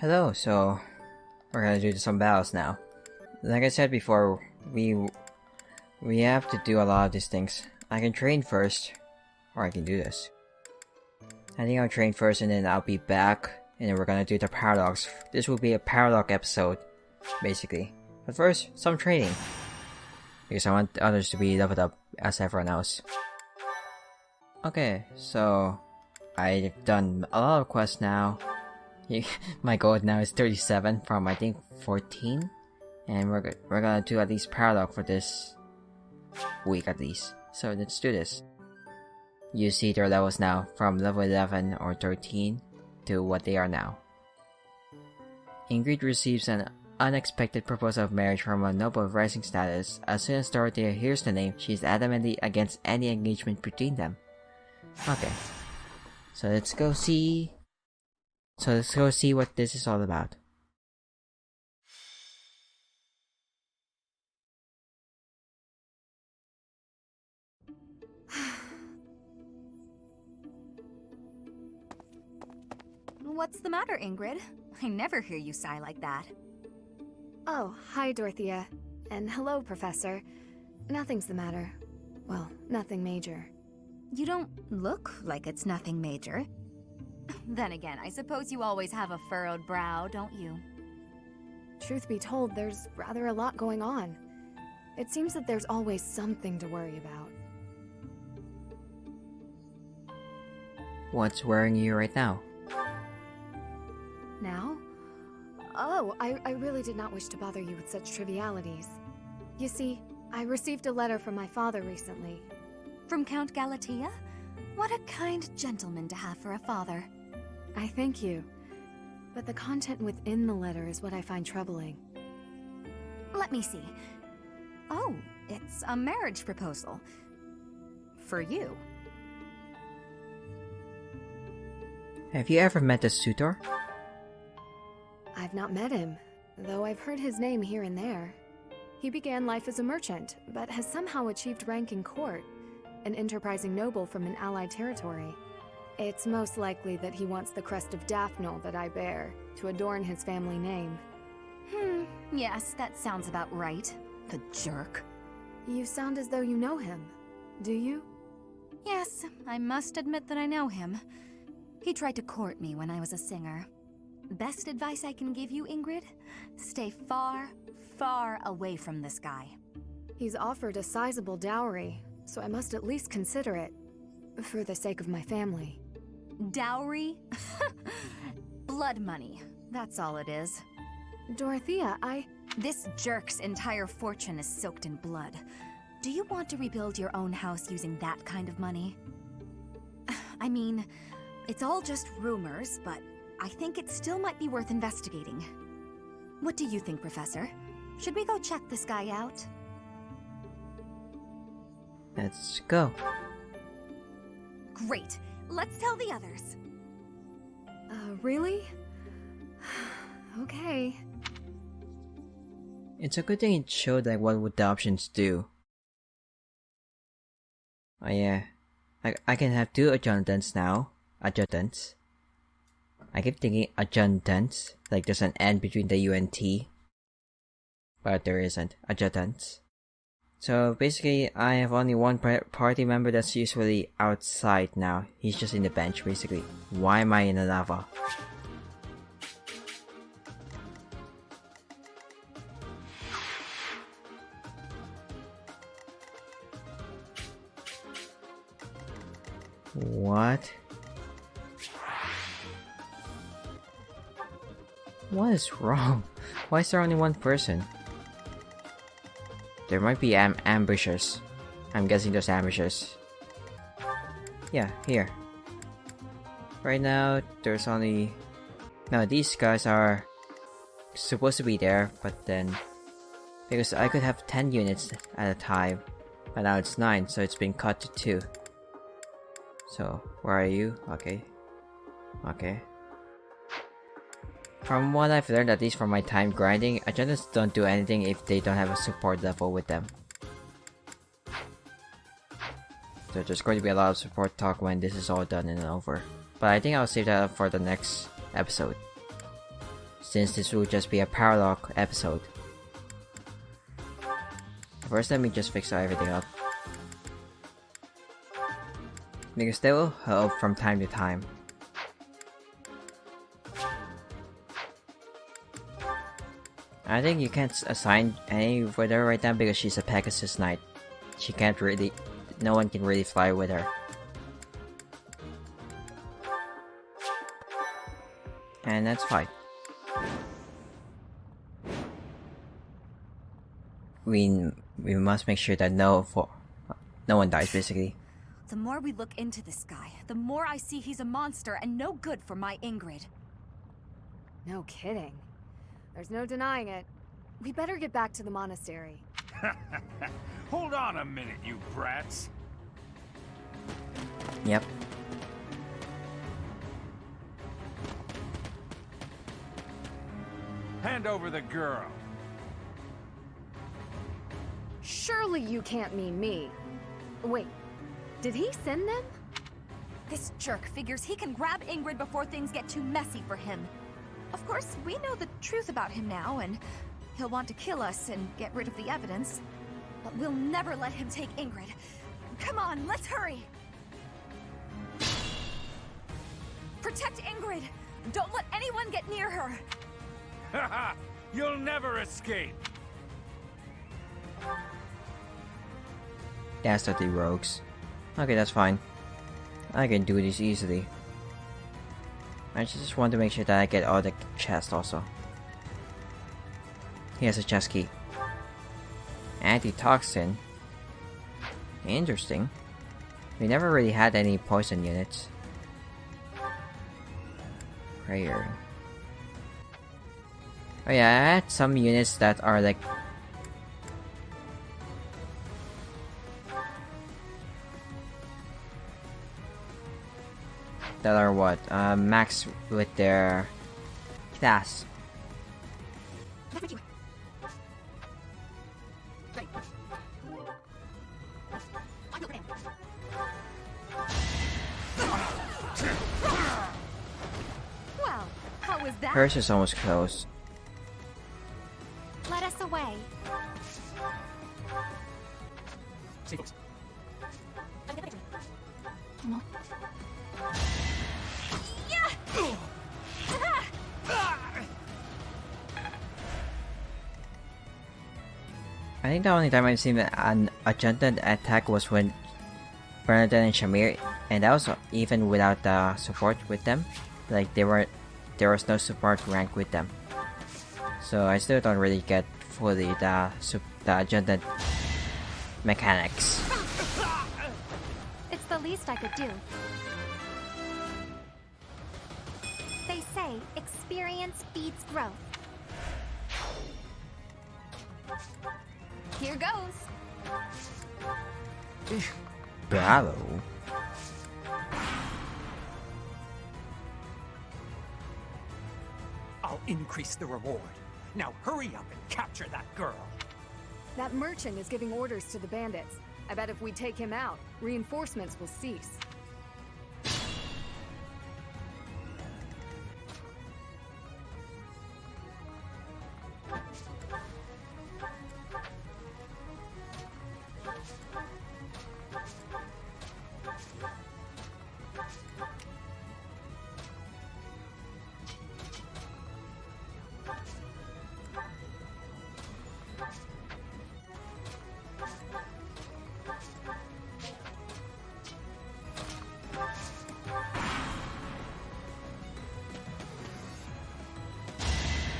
Hello, so we're gonna do some battles now. Like I said before, we have to do a lot of these things. I can train first, or I can do this. I think I'll train first and then I'll be back, and then we're gonna do the Paralogues. This will be a Paralogue episode, basically. But first, some training. Because I want others to be leveled up as everyone else. Okay, so I've done a lot of quests now. My goal now is 37 from I think 14, and we're gonna do at least Paralogue for this week at least. So let's do this. You see their levels now from level 11 or 13 to what they are now. Ingrid receives an unexpected proposal of marriage from a noble of rising status. As soon as Dorothea hears the name, she is adamantly against any engagement between them. Okay, so let's go see what this is all about. What's the matter, Ingrid? I never hear you sigh like that. Oh, hi, Dorothea. And hello, Professor. Nothing's the matter. Well, nothing major. You don't look like it's nothing major. Then again, I suppose you always have a furrowed brow, don't you? Truth be told, there's rather a lot going on. It seems that there's always something to worry about. What's worrying you right now? Now? Oh, I really did not wish to bother you with such trivialities. You see, I received a letter from my father recently. From Count Galatea? What a kind gentleman to have for a father. I thank you. But the content within the letter is what I find troubling. Let me see. Oh, it's a marriage proposal. For you. Have you ever met a suitor? I've not met him, though I've heard his name here and there. He began life as a merchant, but has somehow achieved rank in court, an enterprising noble from an allied territory. It's most likely that he wants the crest of Daphne that I bear, to adorn his family name. Yes, that sounds about right. The jerk. You sound as though you know him. Do you? Yes, I must admit that I know him. He tried to court me when I was a singer. Best advice I can give you, Ingrid? Stay far, far away from this guy. He's offered a sizable dowry, so I must at least consider it. For the sake of my family. Dowry? Blood money. That's all it is. Dorothea, This jerk's entire fortune is soaked in blood. Do you want to rebuild your own house using that kind of money? I mean, it's all just rumors, but I think it still might be worth investigating. What do you think, Professor? Should we go check this guy out? Let's go. Great. Let's tell the others. Really? Okay. It's a good thing it showed like what would the options do. Oh yeah, I can have two adjutants now. Adjutants. I keep thinking adjutants, like there's an N between the U and T. But there isn't. Adjutants. So basically, I have only one party member that's usually outside now. He's just in the bench, basically. Why am I in the lava? What? What is wrong? Why is there only one person? There might be ambushers. I'm guessing there's ambushers. Yeah, here. Right now, there's only... No, these guys are supposed to be there, but then... Because I could have 10 units at a time, but now it's 9, so it's been cut to 2. So, where are you? Okay. Okay. From what I've learned, at least from my time grinding, agents don't do anything if they don't have a support level with them. So there's going to be a lot of support talk when this is all done and over. But I think I'll save that up for the next episode. since this will just be a Paralogue episode. First, let me just fix everything up, because they will help from time to time. I think you can't assign any with her right now because she's a Pegasus Knight. She can't really... no one can really fly with her. And that's fine. We must make sure that no one dies, basically. The more we look into this guy, the more I see he's a monster and no good for my Ingrid. No kidding. There's no denying it. We better get back to the monastery. Hold on a minute, you brats. Yep. Hand over the girl. Surely you can't mean me. Wait, did he send them? This jerk figures he can grab Ingrid before things get too messy for him. Of course, we know the truth about him now, and he'll want to kill us and get rid of the evidence. But we'll never let him take Ingrid. Come on, let's hurry! Protect Ingrid! Don't let anyone get near her! Haha! You'll never escape! That's not the rogues. Okay, that's fine. I can do this easily. I just want to make sure that I get all the chests also. Here's a chest key. Antitoxin. Interesting. We never really had any poison units. Prayer. Oh yeah, I had some units that are like... that are what? Max with their class. Well, how was that? Hers is almost close. Let us away. I think the only time I've seen an adjutant attack was when Bernadette and Shamir, and that was even without the support with them. Like there was no support rank with them. So I still don't really get fully the adjutant mechanics. It's the least I could do. They say experience beats growth. Here goes. Bravo. I'll increase the reward. Now hurry up and capture that girl. That merchant is giving orders to the bandits. I bet if we take him out, reinforcements will cease.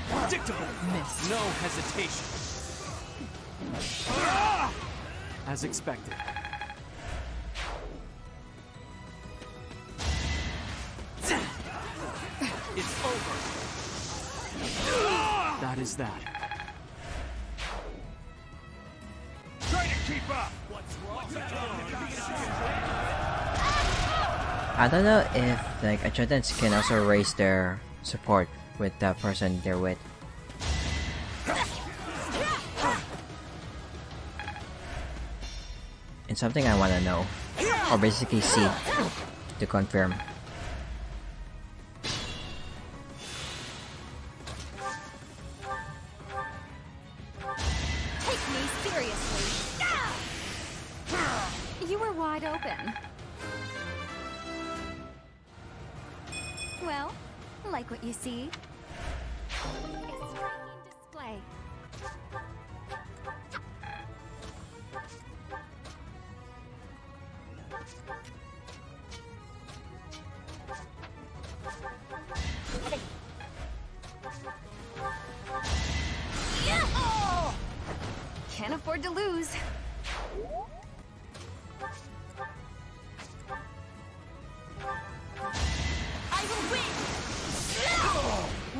Predictable miss. No hesitation. As expected. It's over. That is that. Try to keep up! I don't know if like adjutants can also raise their support with the person they're with. It's something I want to know, or basically see, to confirm. wide open. Well, like what you see? A striking display. Oh! Can't afford to lose. I will win!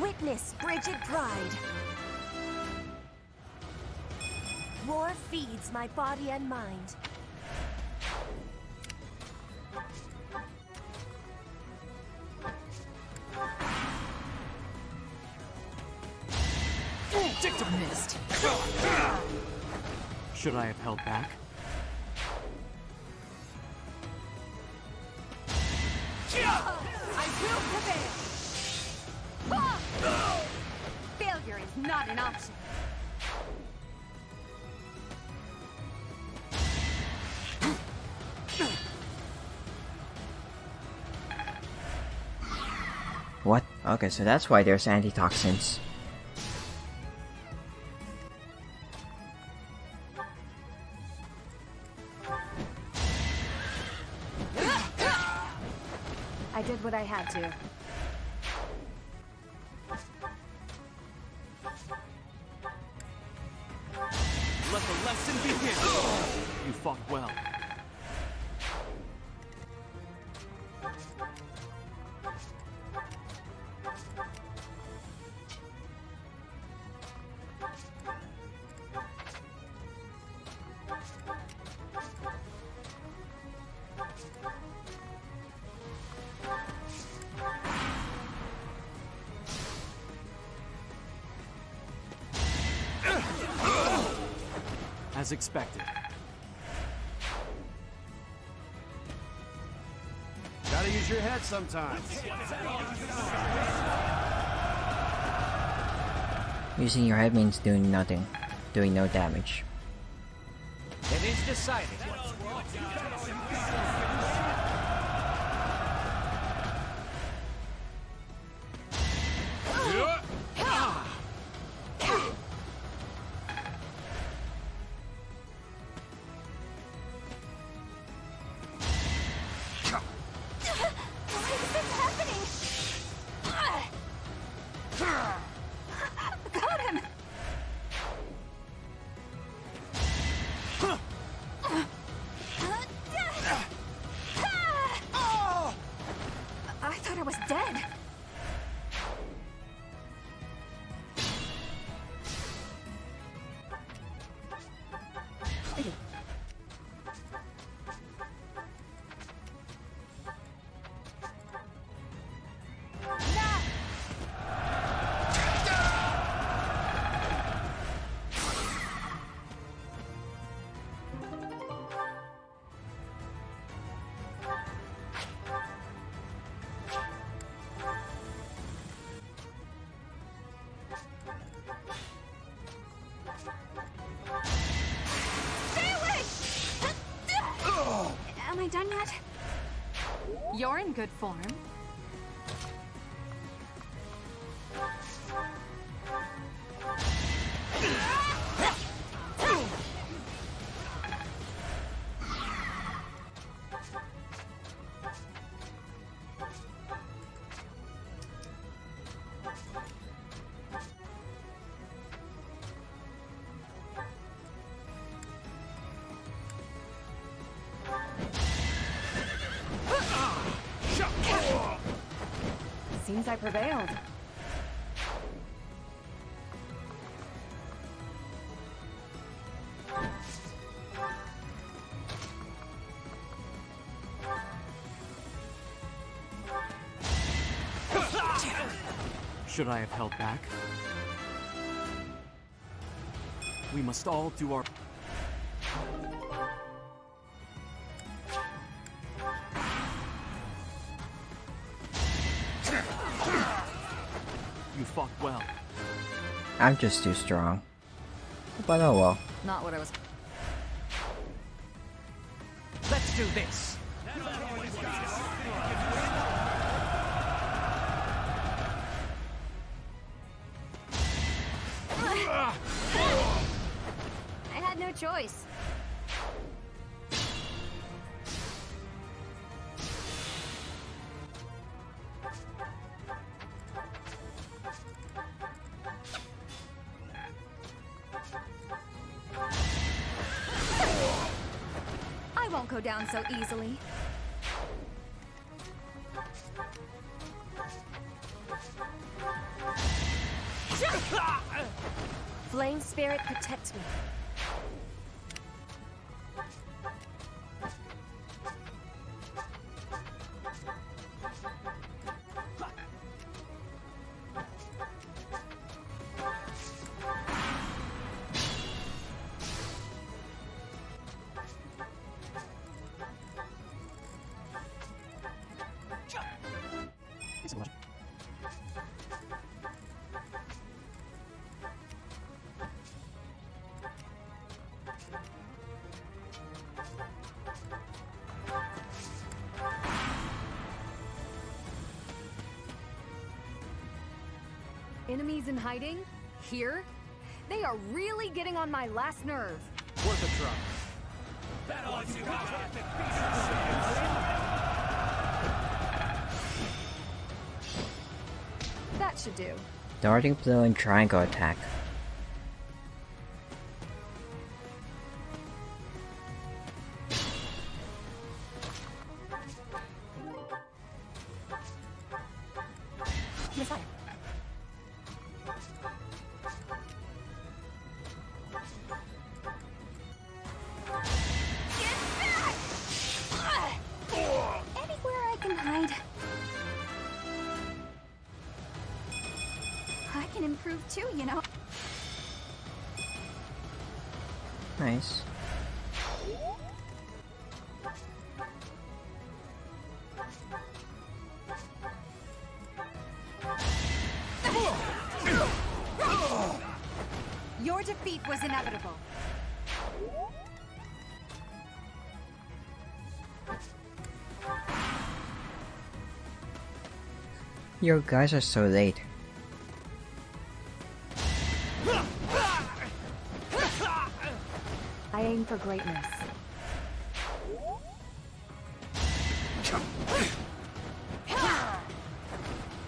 Witness frigid pride. War feeds my body and mind. Missed. Should I have held back? I will prevail! Failure is not an option. What? Okay, so that's why there's antitoxins. I did what I had to. Let the lesson begin! You fought well. As expected. Gotta use your head sometimes. Using your head means doing nothing, doing no damage. It is decided. I thought I was dead. Am I done yet? You're in good form. Seems I prevailed. Should I have held back? We must all do our... You fought well. I'm just too strong. But oh well. Not what I was. Let's Let's do this. I had no choice. I won't go down so easily. Flame Spirit, protect me. Enemies in hiding? Here? They are really getting on my last nerve. Worth a try. That should do. Darting blow and triangle attack. Messiah. Anywhere I can hide. I can improve too, you know. Nice. Your defeat was inevitable. You guys are so late. I aim for greatness.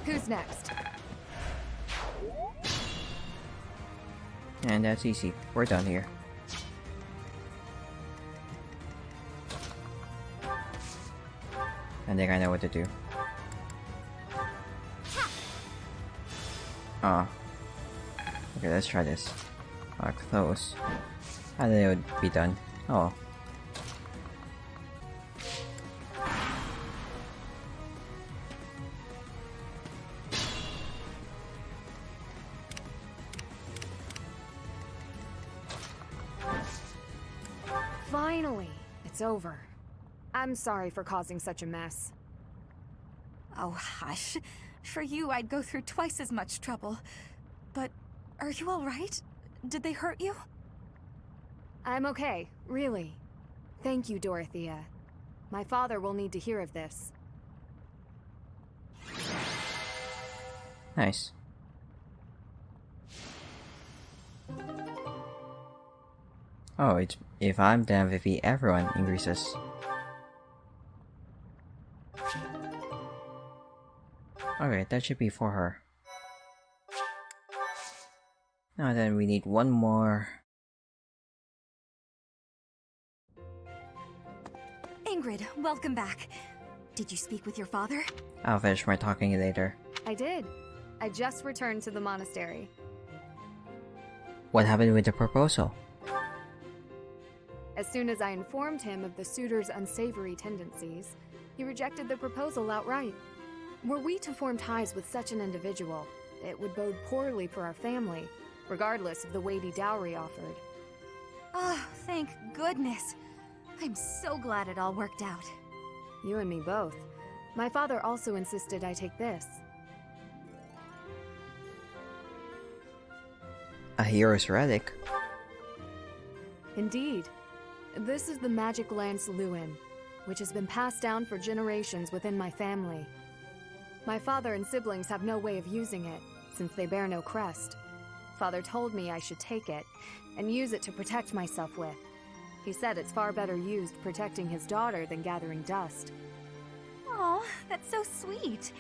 Who's next? And that's easy. We're done here. I think I know what to do. Oh. Okay, let's try this. Close. I think it would be done. Oh. Finally, it's over. I'm sorry for causing such a mess. Oh, hush. For you, I'd go through twice as much trouble. But are you all right? Did they hurt you? I'm okay, really. Thank you, Dorothea. My father will need to hear of this. Nice. Oh, it's if I'm down 50, everyone increases. Okay, that should be for her. Now then, we need one more. Ingrid, welcome back. Did you speak with your father? I'll finish my talking later. I did. I just returned to the monastery. What happened with the proposal? As soon as I informed him of the suitor's unsavory tendencies, he rejected the proposal outright. Were we to form ties with such an individual, it would bode poorly for our family, regardless of the weighty dowry offered. Oh, thank goodness. I'm so glad it all worked out. You and me both. My father also insisted I take this. A hero's relic? Indeed. This is the magic lance Lewin. which has been passed down for generations within my family. My father and siblings have no way of using it, since they bear no crest. Father told me I should take it, and use it to protect myself with. He said it's far better used protecting his daughter than gathering dust. Oh, that's so sweet.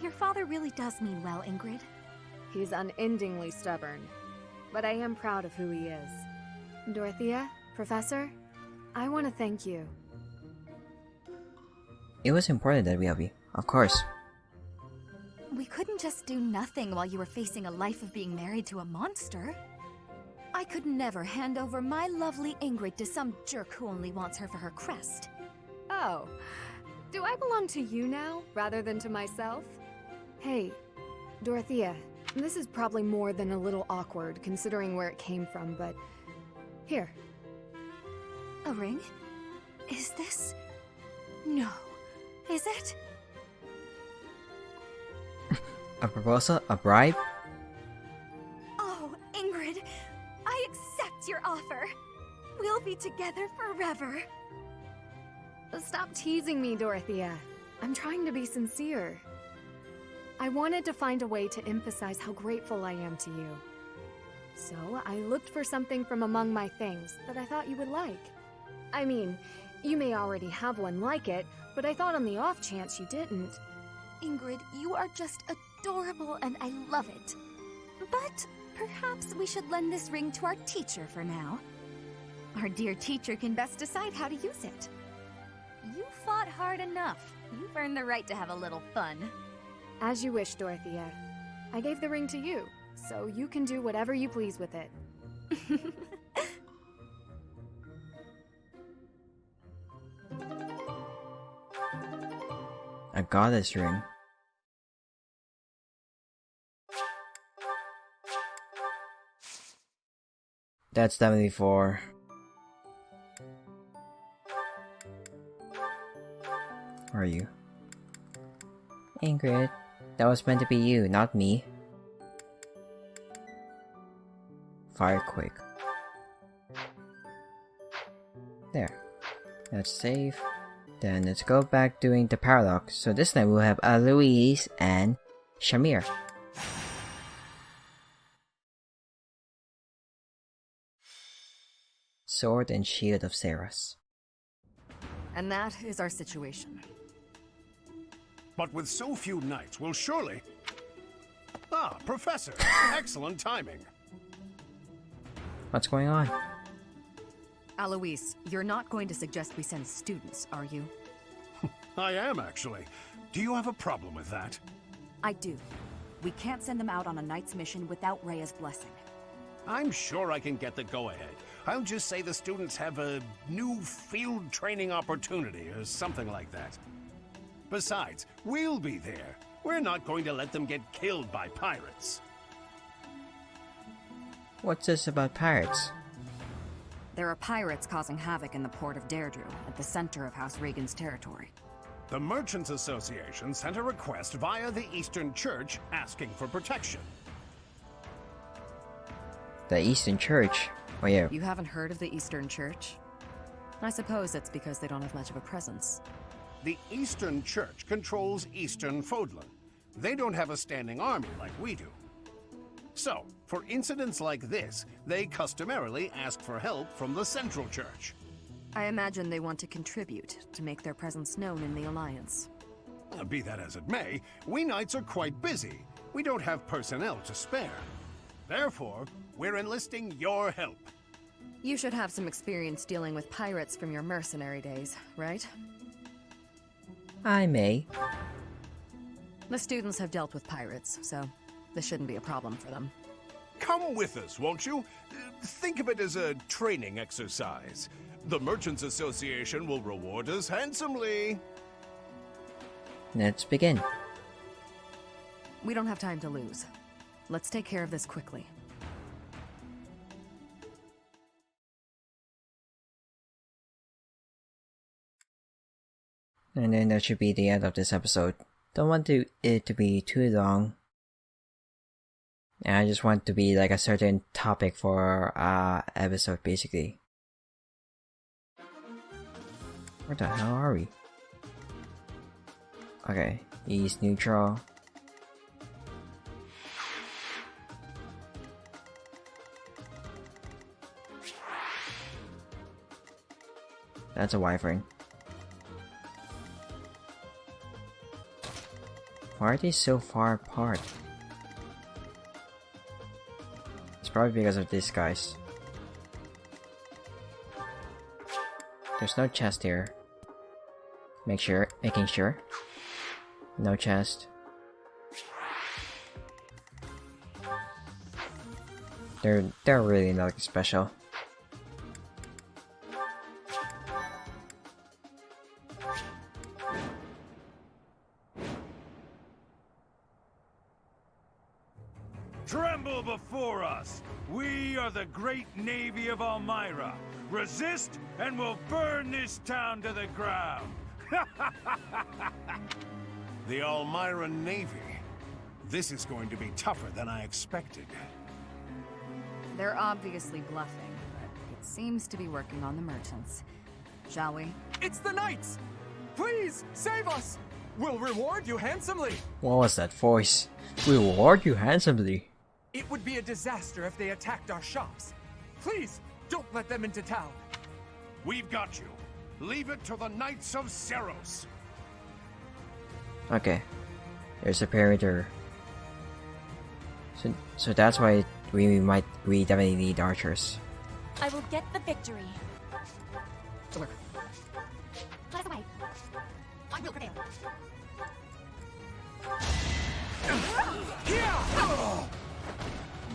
Your father really does mean well, Ingrid. He's unendingly stubborn, but I am proud of who he is. Dorothea, Professor, I want to thank you. It was important that we help you, of course. We couldn't just do nothing while you were facing a life of being married to a monster. I could never hand over my lovely Ingrid to some jerk who only wants her for her crest. Oh, do I belong to you now, rather than to myself? Hey, Dorothea, this is probably more than a little awkward, considering where it came from, but... Here. A ring? Is this... No. Is it? A proposal? A bribe? Oh, Ingrid, I accept your offer. We'll be together forever. Stop teasing me, Dorothea. I'm trying to be sincere. I wanted to find a way to emphasize how grateful I am to you. So I looked for something from among my things that I thought you would like. I mean, you may already have one like it, but I thought on the off chance you didn't. Ingrid, you are just adorable and I love it. But perhaps we should lend this ring to our teacher for now. Our dear teacher can best decide how to use it. You fought hard enough. You've earned the right to have a little fun. As you wish, Dorothea. I gave the ring to you, so you can do whatever you please with it. A goddess ring. That's definitely for... Where are you? Ingrid, that was meant to be you, not me. Firequake. There. Let's save. Then let's go back doing the Paralogue. So this time we'll have Alois and Shamir. Sword and Shield of Saras. And that is our situation. But with so few knights, we'll surely... Ah, Professor! Excellent timing. What's going on? Alois, you're not going to suggest we send students, are you? I am, actually. Do you have a problem with that? I do. We can't send them out on a knight's mission without Rhea's blessing. I'm sure I can get the go-ahead. I'll just say the students have a new field training opportunity or something like that. Besides, we'll be there. We're not going to let them get killed by pirates. What's this about pirates? There are pirates causing havoc in the port of Deirdre, at the center of House Regan's territory. The Merchants Association sent a request via the Eastern Church asking for protection. The Eastern Church? Oh yeah. You haven't heard of the Eastern Church? I suppose it's because they don't have much of a presence. The Eastern Church controls Eastern Fodlan. They don't have a standing army like we do. So, for incidents like this, they customarily ask for help from the Central Church. I imagine they want to contribute to make their presence known in the Alliance. Be that as it may, we knights are quite busy. We don't have personnel to spare. Therefore, we're enlisting your help. You should have some experience dealing with pirates from your mercenary days, right? I may. The students have dealt with pirates, so this shouldn't be a problem for them. Come with us, won't you? Think of it as a training exercise. The Merchants Association will reward us handsomely. Let's begin. We don't have time to lose. Let's take care of this quickly. And then that should be the end of this episode. Don't want it to be too long. And I just want to be like a certain topic for episode basically. Where the hell are we? Okay, east neutral. That's a wyvern. Why are they so far apart? It's probably because of these guys. There's no chest here. Making sure. No chest. They're really nothing special. Tremble before us! We are the great navy of Elmira. Resist, and we'll burn this town to the ground! The Elmira Navy. This is going to be tougher than I expected. They're obviously bluffing, but it seems to be working on the merchants. Shall we? It's the knights! Please, save us! We'll reward you handsomely! What was that voice? We reward you handsomely. It would be a disaster if they attacked our shops. Please, don't let them into town. We've got you. Leave it to the Knights of Ceros. Okay. There's a perimeter. So that's why we definitely need archers. I will get the victory. Let us away. I will prevail.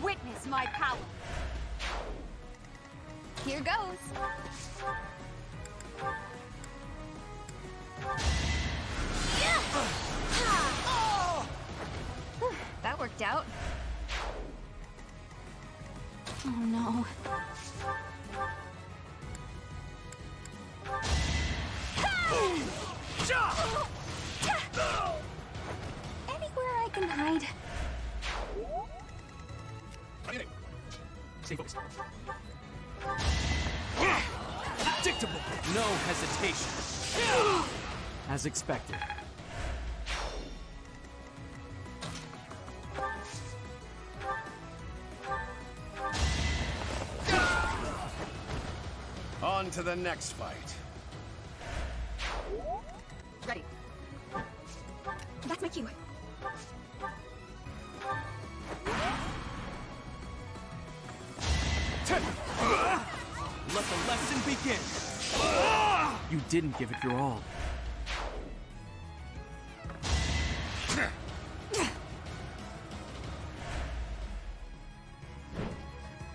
Witness my power. Here goes. That worked out. Oh no. Anywhere I can hide. Stay focused. Predictable. No hesitation. As expected. On to the next fight. Ready. That's my cue. Let the lesson begin. You didn't give it your all.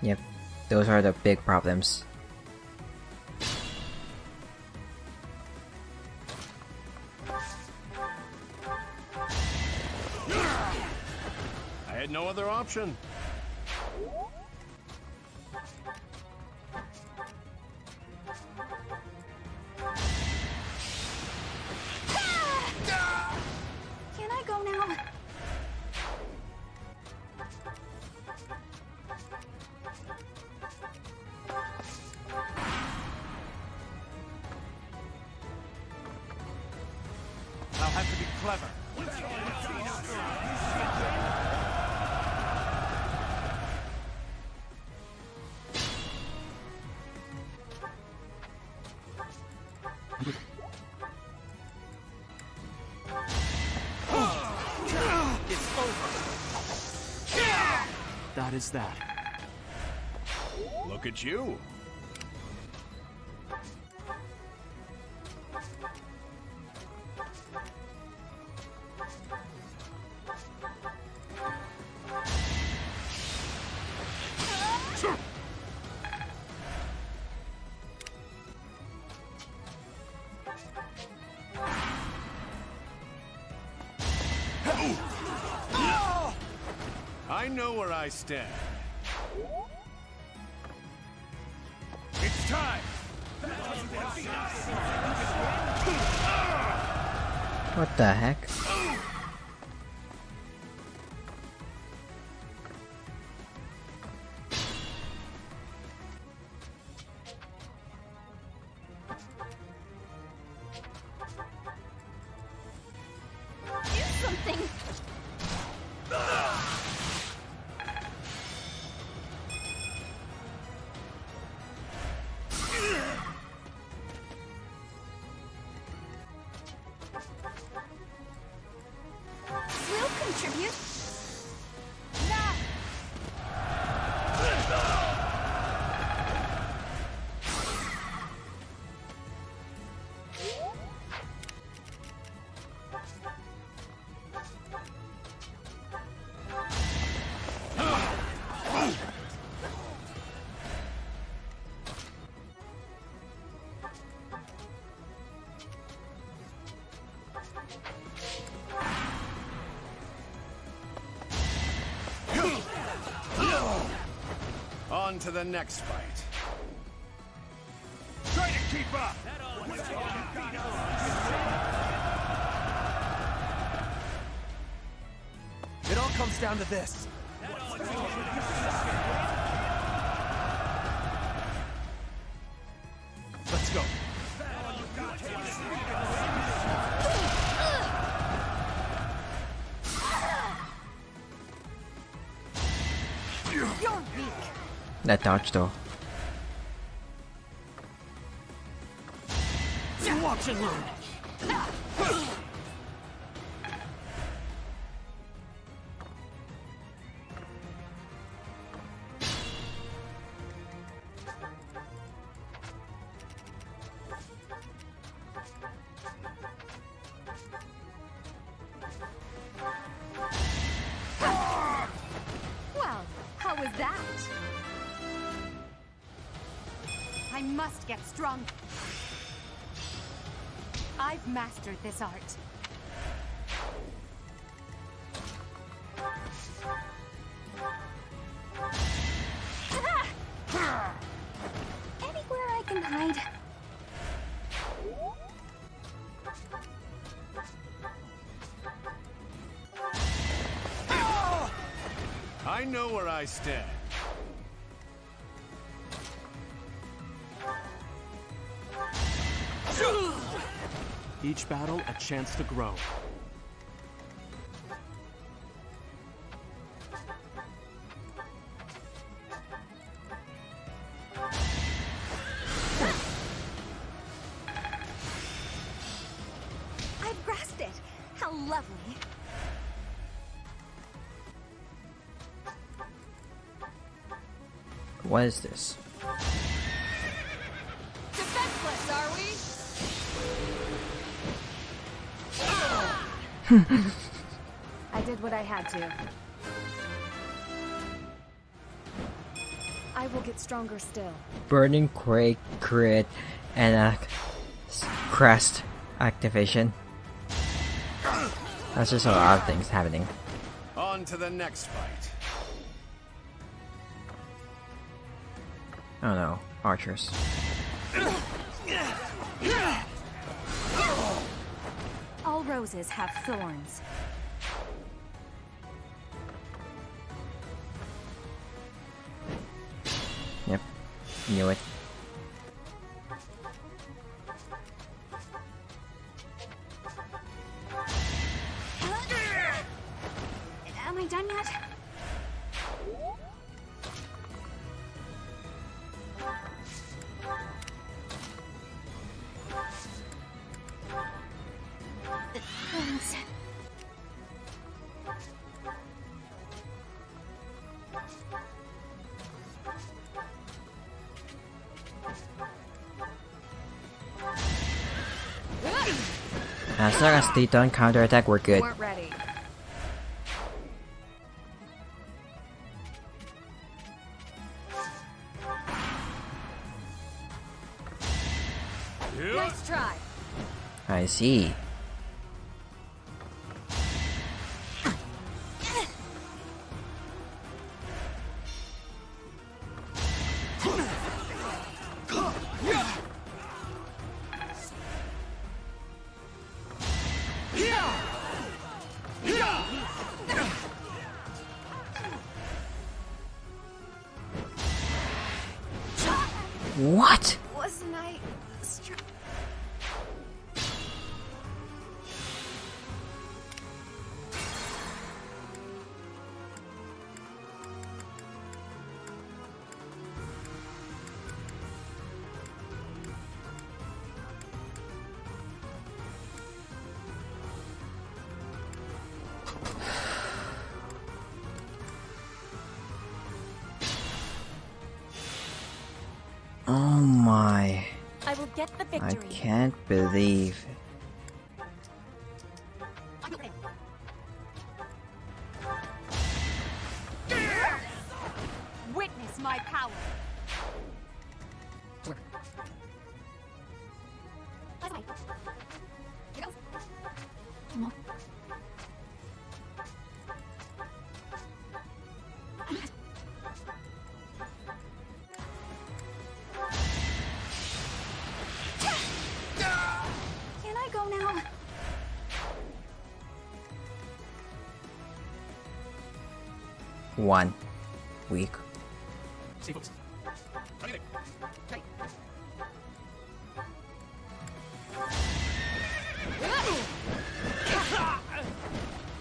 Yep, those are the big problems. I had no other option. Can I go now? I'll have to be clever. It's over. That is that. Look at you. I know where I stand. It's time! What the heck? On to the next fight. Try to keep up! It all comes down to this. Let's go. You're weak. That dodge though. Watch and learn. Well, how was that? I must get strong. I've mastered this art. Anywhere I can hide. I know where I stand. Each battle a chance to grow. I've grasped it. How lovely. What is this? Defenseless, are we? I did what I had to. I will get stronger still. Burning Quake crit and a crest activation. That's just a lot of things happening. On to the next fight. Oh no, archers. All roses have thorns. Yep, knew it. Am I done yet? Thanks. As long as they don't counterattack, we're good. Weren't ready. Nice try. I see. What? Wasn't I strong? Oh my. I will get the I victory. can't believe. Witness my power. 1 week. Stay focused.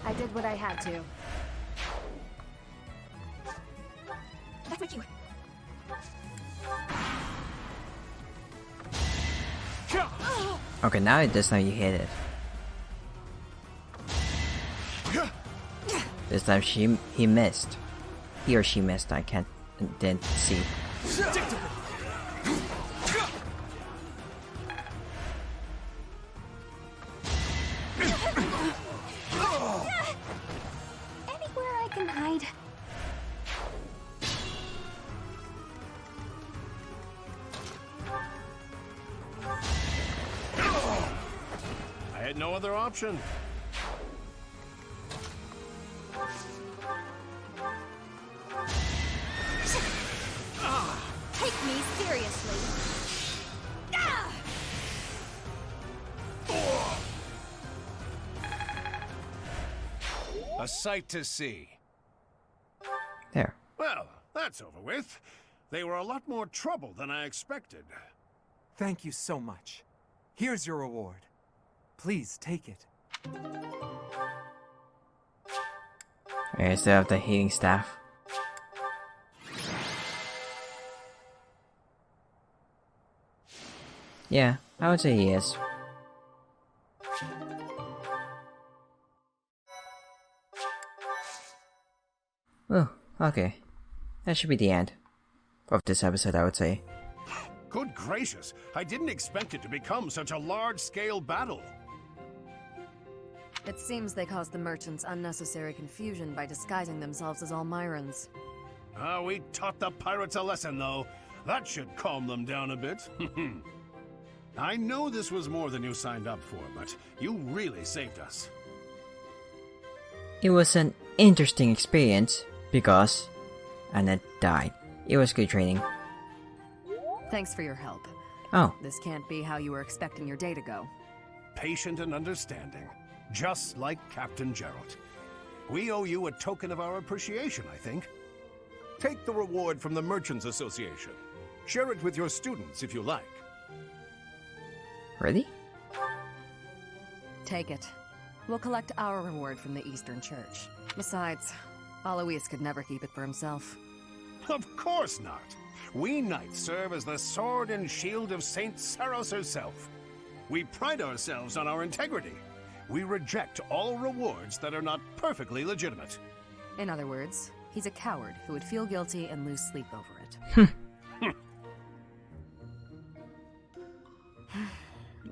I did what I had to. That's my cue. Okay, now this time you hit it. This time he missed. He or she missed. I didn't see. Anywhere I can hide. I had no other option. Take me seriously. A sight to see. There. Well, that's over with. They were a lot more trouble than I expected. Thank you so much. Here's your reward. Please take it. Okay, still have the healing staff. Yeah, I would say he is. Oh, okay. That should be the end of this episode, I would say. Good gracious, I didn't expect it to become such a large-scale battle. It seems they caused the merchants unnecessary confusion by disguising themselves as Almirans. We taught the pirates a lesson, though. That should calm them down a bit. I know this was more than you signed up for, but you really saved us. It was an interesting experience because Annette died. It was good training. Thanks for your help. Oh, This can't be how you were expecting your day to go. Patient and understanding, just like Captain Gerald. We owe you a token of our appreciation, I think. Take the reward from the Merchants Association. Share it with your students if you like. really? Take it. We'll collect our reward from the Eastern Church. Besides, Alois could never keep it for himself. Of course not. We knights serve as the sword and shield of Saint Saros herself. We pride ourselves on our integrity. We reject all rewards that are not perfectly legitimate. In other words, he's a coward who would feel guilty and lose sleep over it.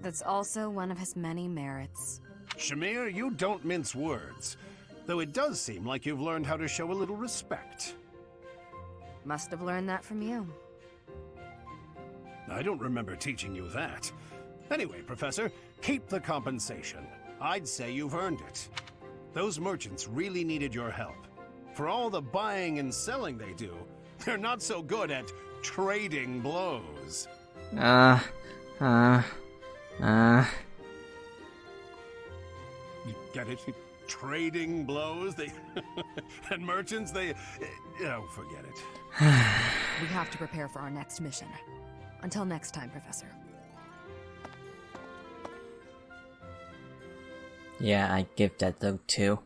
That's also one of his many merits. Shamir, you don't mince words. Though it does seem like you've learned how to show a little respect. Must have learned that from you. I don't remember teaching you that. Anyway, Professor, keep the compensation. I'd say you've earned it. Those merchants really needed your help. For all the buying and selling they do, they're not so good at trading blows. You get it? Trading blows? They... and merchants, they... Oh, forget it. We have to prepare for our next mission. Until next time, Professor. Yeah, I give that look too.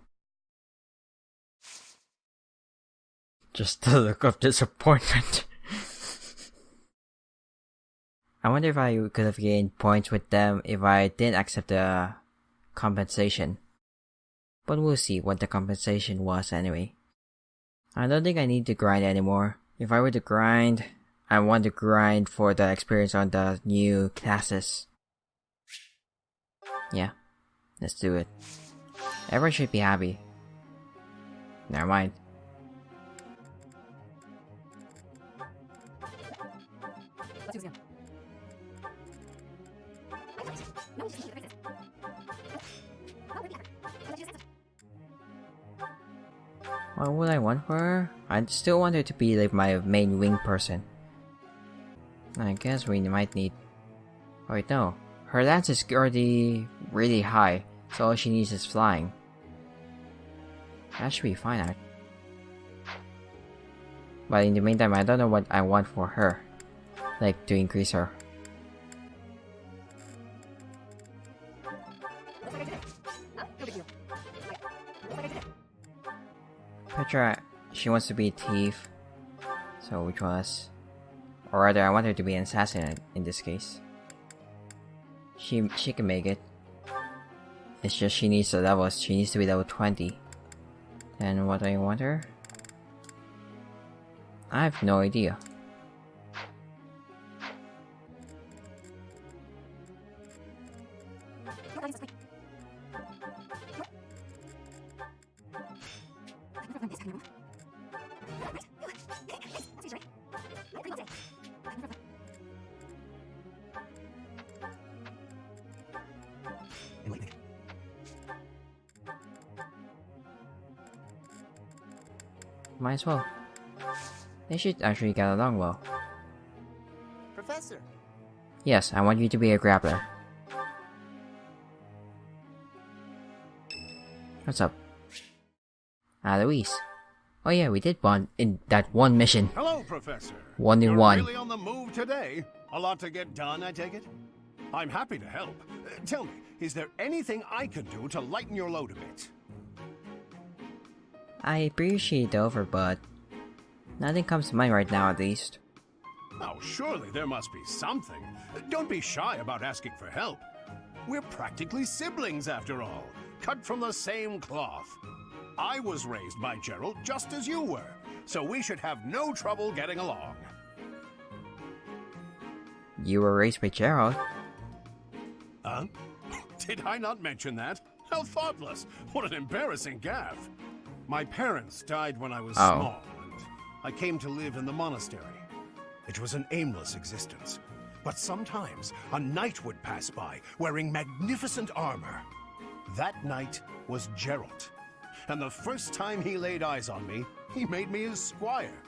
Just the look of disappointment. I wonder if I could have gained points with them if I didn't accept the compensation. But we'll see what the compensation was anyway. I don't think I need to grind anymore. If I were to grind, I want to grind for the experience on the new classes. Yeah, let's do it. Everyone should be happy. Never mind. What would I want for her? I still want her to be like my main wing person. I guess we might need... Wait, no. Her lance is already really high, so all she needs is flying. That should be fine. But in the meantime, I don't know what I want for her. Like, to increase her. Petra, she wants to be a thief. So which was... Or rather, I want her to be an assassin in this case. She can make it. It's just she needs the levels. She needs to be level 20. And what do I want her? I have no idea. Might as well. They should actually get along well. Professor. Yes, I want you to be a grappler. What's up? Louise. Oh yeah, we did bond in that one mission. Hello, Professor. 1 in You're 1. really on the move today. A lot to get done, I take it? I'm happy to help. Tell me, is there anything I can do to lighten your load a bit? I appreciate the offer, but nothing comes to mind right now, at least. Oh, surely there must be something. Don't be shy about asking for help. We're practically siblings, after all, cut from the same cloth. I was raised by Gerald just as you were, so we should have no trouble getting along. You were raised by Gerald. Huh? Did I not mention that? How thoughtless! What an embarrassing gaffe! My parents died when I was small, and I came to live in the monastery. It was an aimless existence. But sometimes a knight would pass by, wearing magnificent armor. That knight was Gerald. And the first time he laid eyes on me, he made me his squire.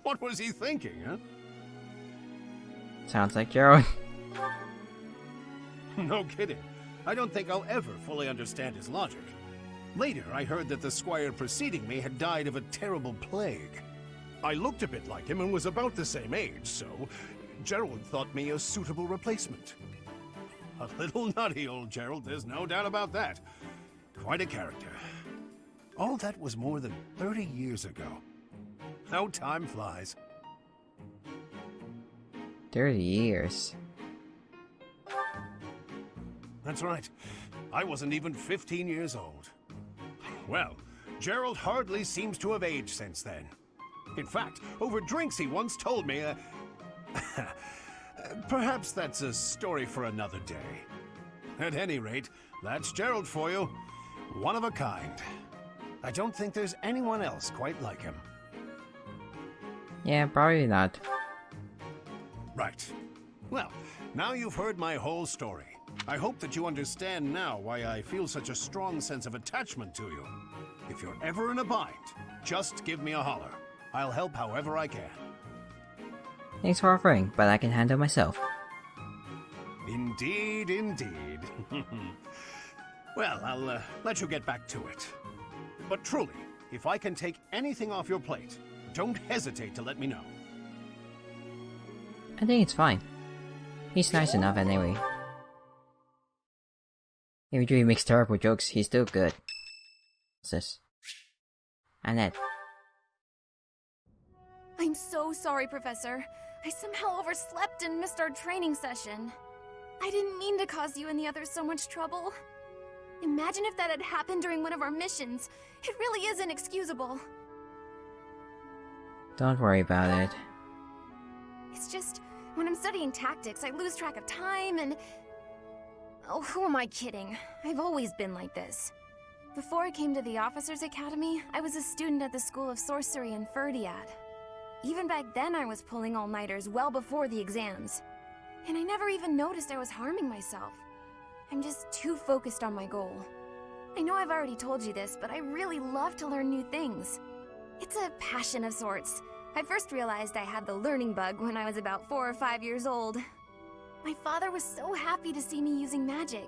What was he thinking, huh? Sounds like Gerald. No kidding. I don't think I'll ever fully understand his logic. Later, I heard that the squire preceding me had died of a terrible plague. I looked a bit like him and was about the same age, so Gerald thought me a suitable replacement. A little nutty, old Gerald, there's no doubt about that. Quite a character. All that was more than 30 years ago. How time flies. 30 years. That's right. I wasn't even 15 years old. Well, Gerald hardly seems to have aged since then. In fact, over drinks he once told me, perhaps that's a story for another day. At any rate, that's Gerald for you. One of a kind. I don't think there's anyone else quite like him. Yeah, probably not. Right. Well, now you've heard my whole story. I hope that you understand now why I feel such a strong sense of attachment to you. If you're ever in a bind, just give me a holler. I'll help however I can. Thanks for offering, but I can handle myself. Indeed, indeed. Well, I'll let you get back to it. But truly, if I can take anything off your plate, don't hesitate to let me know. I think it's fine. He's nice enough anyway. Even though he makes terrible jokes, he's still good. What's this? Annette. I'm so sorry, Professor. I somehow overslept and missed our training session. I didn't mean to cause you and the others so much trouble. Imagine if that had happened during one of our missions. It really is inexcusable. Don't worry about it. It's just, when I'm studying tactics, I lose track of time and... Oh, who am I kidding? I've always been like this. Before I came to the Officers Academy, I was a student at the School of Sorcery in Ferdiad. Even back then, I was pulling all-nighters well before the exams. And I never even noticed I was harming myself. I'm just too focused on my goal. I know I've already told you this, but I really love to learn new things. It's a passion of sorts. I first realized I had the learning bug when I was about 4 or 5 years old. My father was so happy to see me using magic.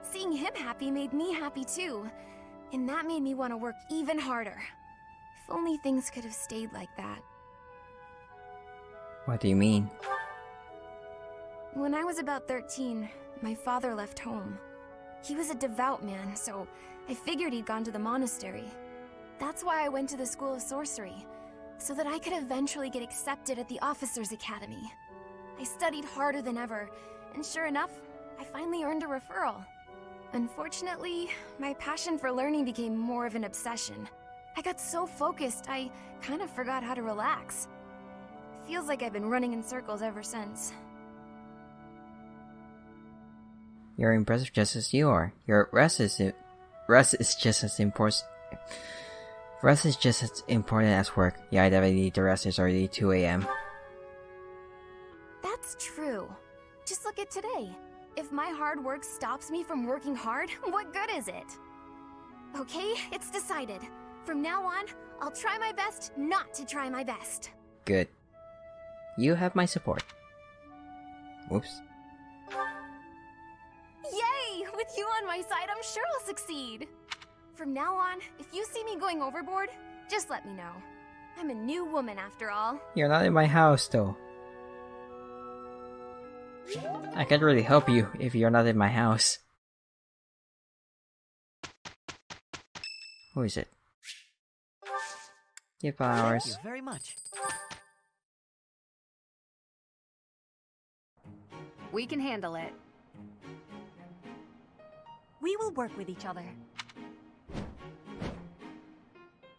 Seeing him happy made me happy too, and that made me want to work even harder. If only things could have stayed like that. What do you mean? When I was about 13, my father left home. He was a devout man, so I figured he'd gone to the monastery. That's why I went to the School of Sorcery, so that I could eventually get accepted at the Officers' Academy. I studied harder than ever, and sure enough, I finally earned a referral. Unfortunately, my passion for learning became more of an obsession. I got so focused, I kind of forgot how to relax. Feels like I've been running in circles ever since. You're impressive just as you are. Your rest is just as important. Rest is just as important as work. Yeah, I definitely need to rest. It's already 2 a.m. That's true. Just look at today. If my hard work stops me from working hard, what good is it? Okay, it's decided. From now on, I'll try my best not to try my best. Good. You have my support. Whoops. Yay! With you on my side, I'm sure I'll succeed. From now on, if you see me going overboard, just let me know. I'm a new woman after all. You're not in my house, though. I can't really help you if you're not in my house. Who is it? Give flowers. Thank you very much. We can handle it. We will work with each other.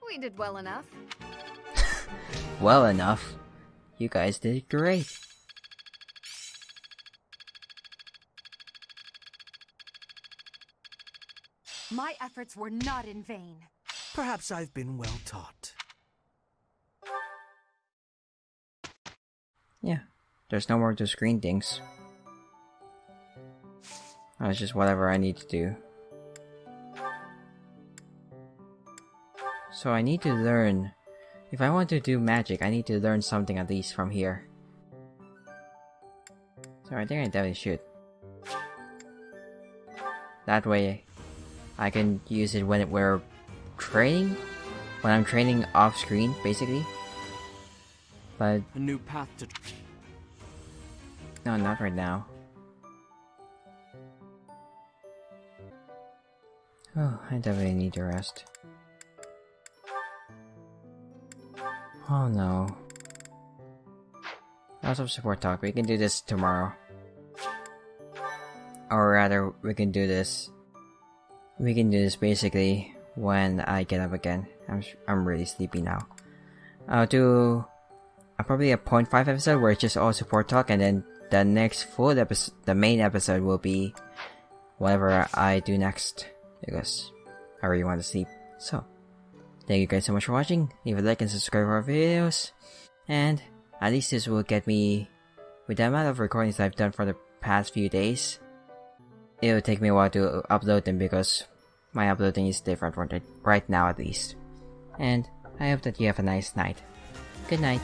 We did well enough. Well enough. You guys did great. My efforts were not in vain. Perhaps I've been well taught. Yeah, there's no more to screen things. It's just whatever I need to do. So I need to learn. If I want to do magic, I need to learn something at least from here. So I think I definitely should. That way, I can use it when we're training. When I'm training off screen, basically. But A new path to... no, not right now. Oh, I definitely need to rest. Oh no. Lots of support talk. We can do this tomorrow. Or rather, we can do this. We can do this basically when I get up again. I'm really sleepy now. I'll do probably a 0.5 episode where it's just all support talk, and then the next full episode, the main episode, will be whatever I do next, because I really want to sleep. So, thank you guys so much for watching. Leave a like and subscribe for our videos, and at least this will get me, with the amount of recordings I've done for the past few days, it'll take me a while to upload them because my uploading is different right now at least. And I hope that you have a nice night. Good night.